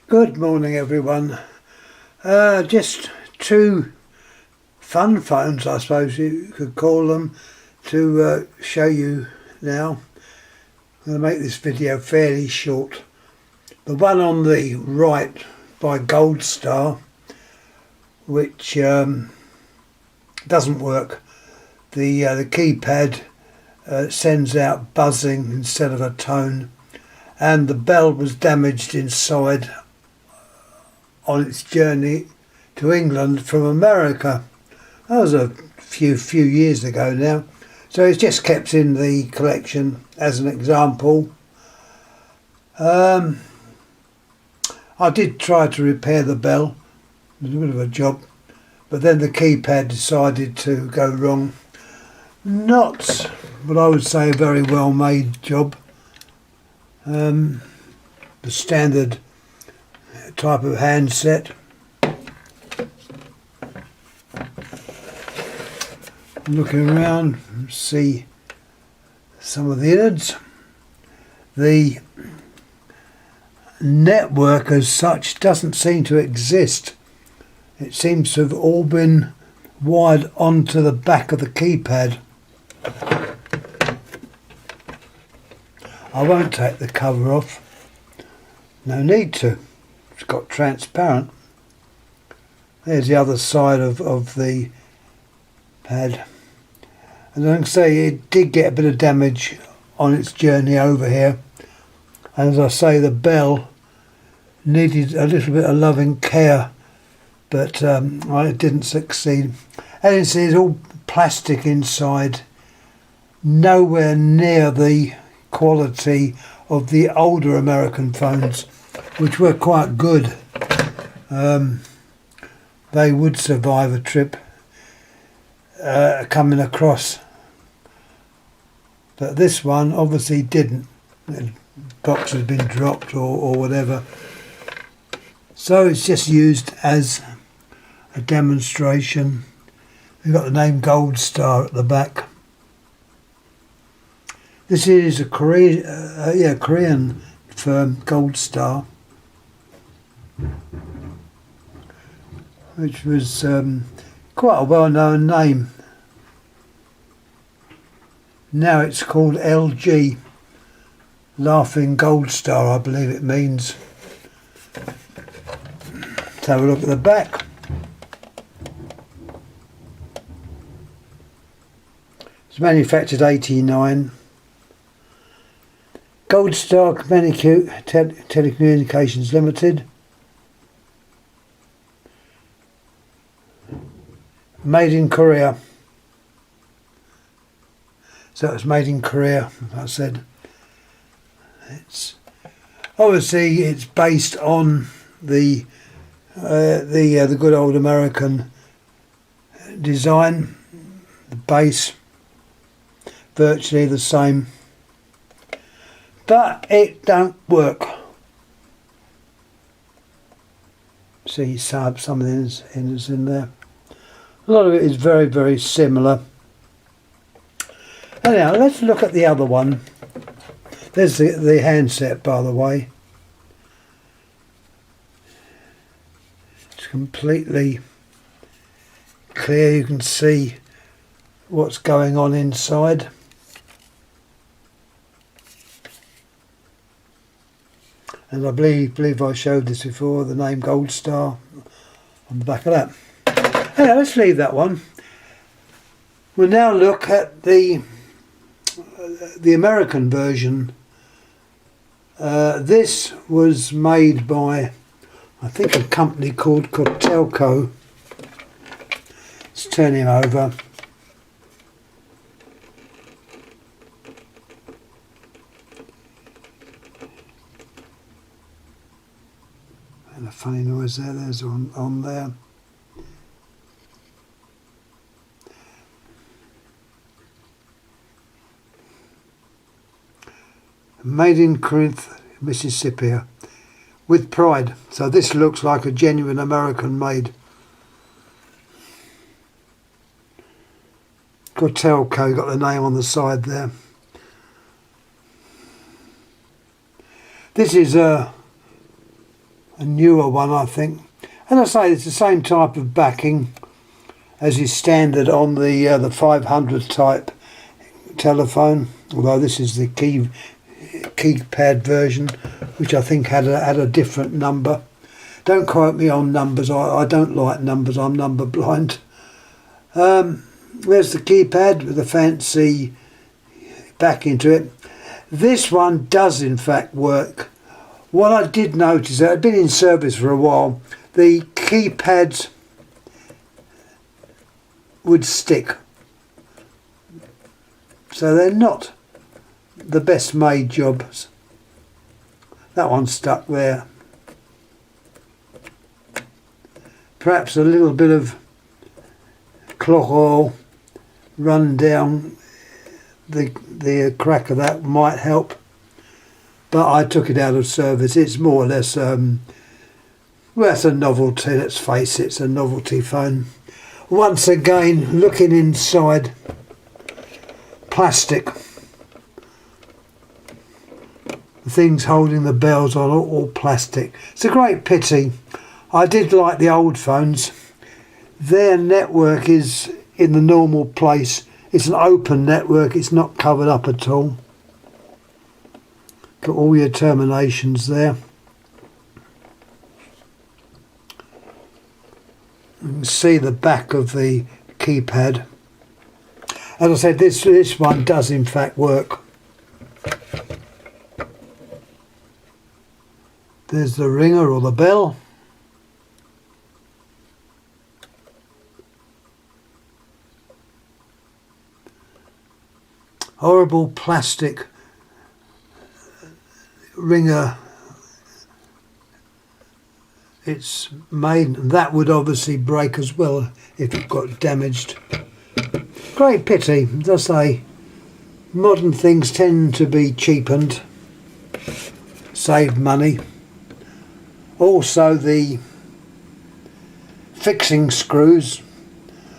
Good morning everyone. Just two fun phones, I suppose you could call them, to show you now. I'm going to make this video fairly short. The one on the right by Gold Star, which doesn't work. The keypad sends out buzzing instead of a tone, and the bell was damaged inside on its journey to England from America. That was a few years ago now, so it's just kept in the collection as an example. I did try to repair the bell. It was a bit of a job, but then the keypad decided to go wrong. Not what I would say a very well made job. The standard type of handset. Looking around, see some of the innards. The network as such doesn't seem to exist. It seems to have all been wired onto the back of the keypad. I won't take the cover off. No need to. It's got transparent. There's the other side of the pad. And I can say it did get a bit of damage on its journey over here. And as I say, the bell needed a little bit of loving care, but I didn't succeed. And it's all plastic inside, nowhere near the quality of the older American phones, which were quite good. They would survive a trip coming across, but this one obviously didn't. The box has been dropped or whatever, so it's just used as a demonstration. We've got the name Gold Star at the back. This is a Korean firm, Gold Star, which was quite a well-known name. Now it's called LG, Laughing Gold Star, I believe it means. Let's have a look at the back. It's manufactured 89. Gold Star Telecommunications Limited. Made in Korea. So it's made in Korea, as I said. It's obviously it's based on the good old American design. The base virtually the same, but it don't work. See some of the innards in there. A lot of it is very, very similar. Anyhow, let's look at the other one. There's the handset, by the way. It's completely clear. You can see what's going on inside. And I believe I showed this before, the name Gold Star on the back of that. Anyway, let's leave that one. We'll now look at the American version. This was made by, I think, a company called Touchtone. Let's turn him over. And a funny noise there. There's on there. Made in Corinth, Mississippi, with pride. So this looks like a genuine American made. Cortelco, got the name on the side there. This is a newer one, I think. And I say it's the same type of backing as is standard on the 500 type telephone, although this is the keypad version, which I think had a different number. Don't quote me on numbers, I don't like numbers, I'm number blind. There's the keypad with the fancy back into it. This one does in fact work. What I did notice, it had been in service for a while, the keypads would stick. So they're not the best made jobs. That one stuck there. Perhaps a little bit of clock oil run down the crack of that might help. But I took it out of service. It's more or less, well, it's a novelty, let's face it, it's a novelty phone. Once again, looking inside, plastic. The things holding the bells on are all plastic. It's a great pity. I did like the old phones. Their network is in the normal place. It's an open network, it's not covered up at all. Got all your terminations there. You can see the back of the keypad. As I said, this one does in fact work. There's the ringer or the bell. Horrible plastic ringer. It's made, that would obviously break as well if it got damaged. Great pity, as I say, modern things tend to be cheapened, save money. Also the fixing screws,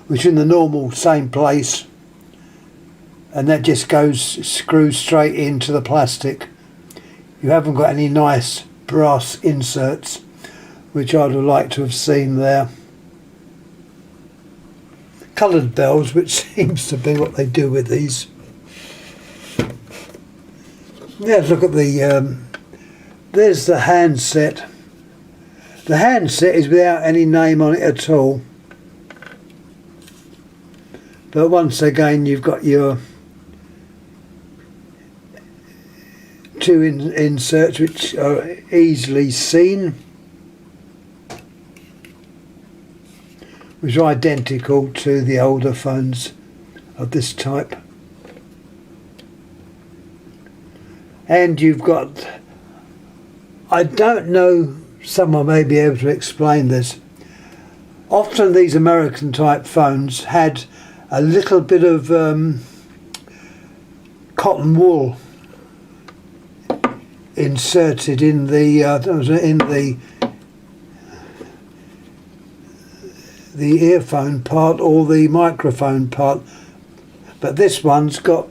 which are in the normal same place, and that just screws straight into the plastic. You haven't got any nice brass inserts, which I'd have liked to have seen there. Coloured bells, which seems to be what they do with these. Yeah, look at the, there's the handset. The handset is without any name on it at all. But once again, you've got your two inserts which are easily seen, which are identical to the older phones of this type. And you've got, I don't know, someone may be able to explain this. Often these American type phones had a little bit of cotton wool inserted in the earphone part or the microphone part, but this one's got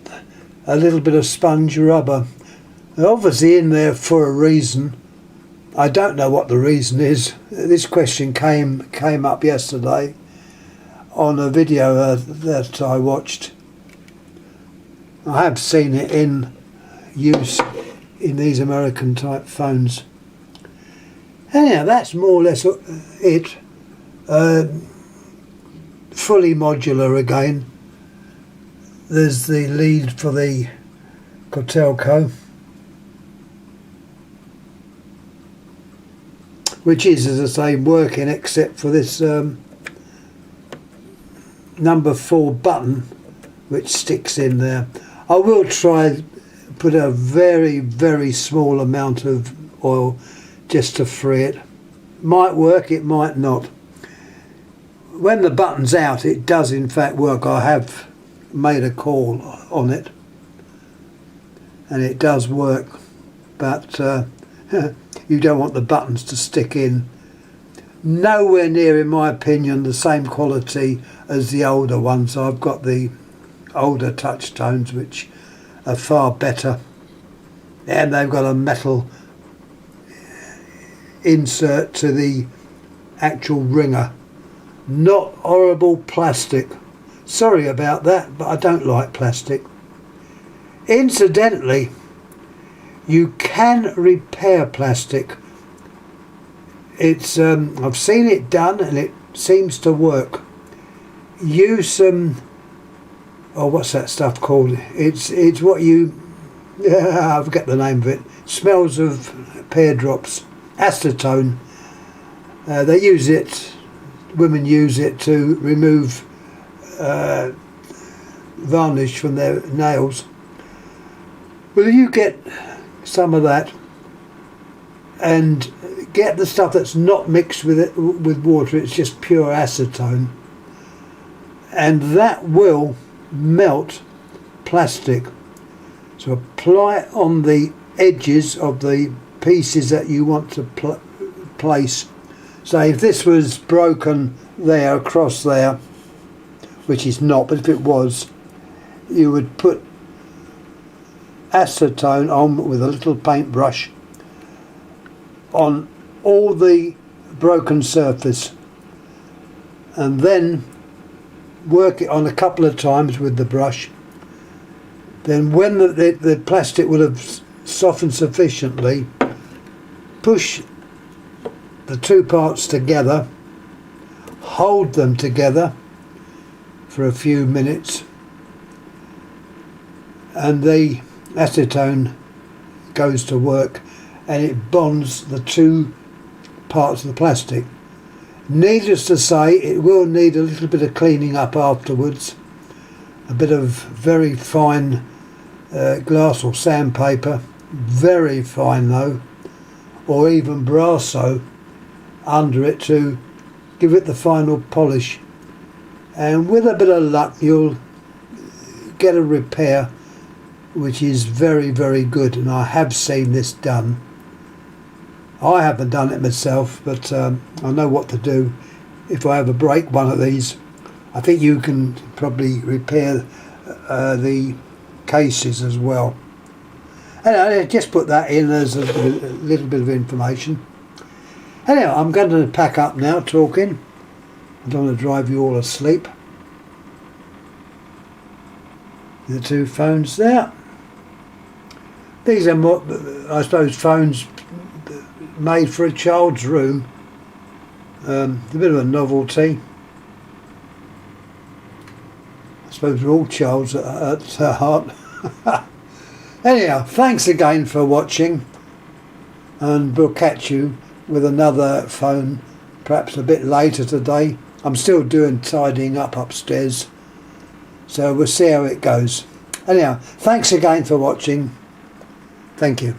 a little bit of sponge rubber. They're obviously in there for a reason. I don't know what the reason is. This question came up yesterday on a video that I watched. I have seen it in use in these American type phones. Anyhow, that's more or less it. Fully modular again. There's the lead for the Touchtone, which is, as I say, working except for this number 4 button which sticks in there. I will try put a very, very small amount of oil just to free it. Might work, it might not. When the button's out, it does in fact work. I have made a call on it and it does work, but you don't want the buttons to stick in. Nowhere near, in my opinion, the same quality as the older ones. I've got the older Touchtones which are far better, and they've got a metal insert to the actual ringer. Not horrible plastic. Sorry about that, but I don't like plastic. Incidentally, you can repair plastic. It's I've seen it done and it seems to work. Use some oh, what's that stuff called? It's what you I forget the name of it. Smells of pear drops. Acetone. They use it. Women use it to remove varnish from their nails. Well, you get some of that and get the stuff that's not mixed with it with water. It's just pure acetone, and that will melt plastic. So apply it on the edges of the pieces that you want to place. So if this was broken there across there, which is not, but if it was, you would put acetone on with a little paintbrush on all the broken surface, and then work it on a couple of times with the brush. Then when the plastic will have softened sufficiently, push the two parts together, hold them together for a few minutes, and the acetone goes to work and it bonds the two parts of the plastic. Needless to say, it will need a little bit of cleaning up afterwards, a bit of very fine glass or sandpaper, very fine though, or even brasso under it to give it the final polish, and with a bit of luck you'll get a repair which is very, very good. And I have seen this done. I haven't done it myself, but I know what to do if I ever break one of these. I think you can probably repair the cases as well. Anyway, just put that in as a little bit of information. Anyway, I'm going to pack up now talking. I don't want to drive you all asleep. The two phones there. These are more, I suppose, phones made for a child's room. A bit of a novelty. I suppose we're all childs at heart. Anyhow, thanks again for watching, and we'll catch you with another phone perhaps a bit later today. I'm still doing tidying up upstairs, so we'll see how it goes. Anyhow, thanks again for watching. Thank you.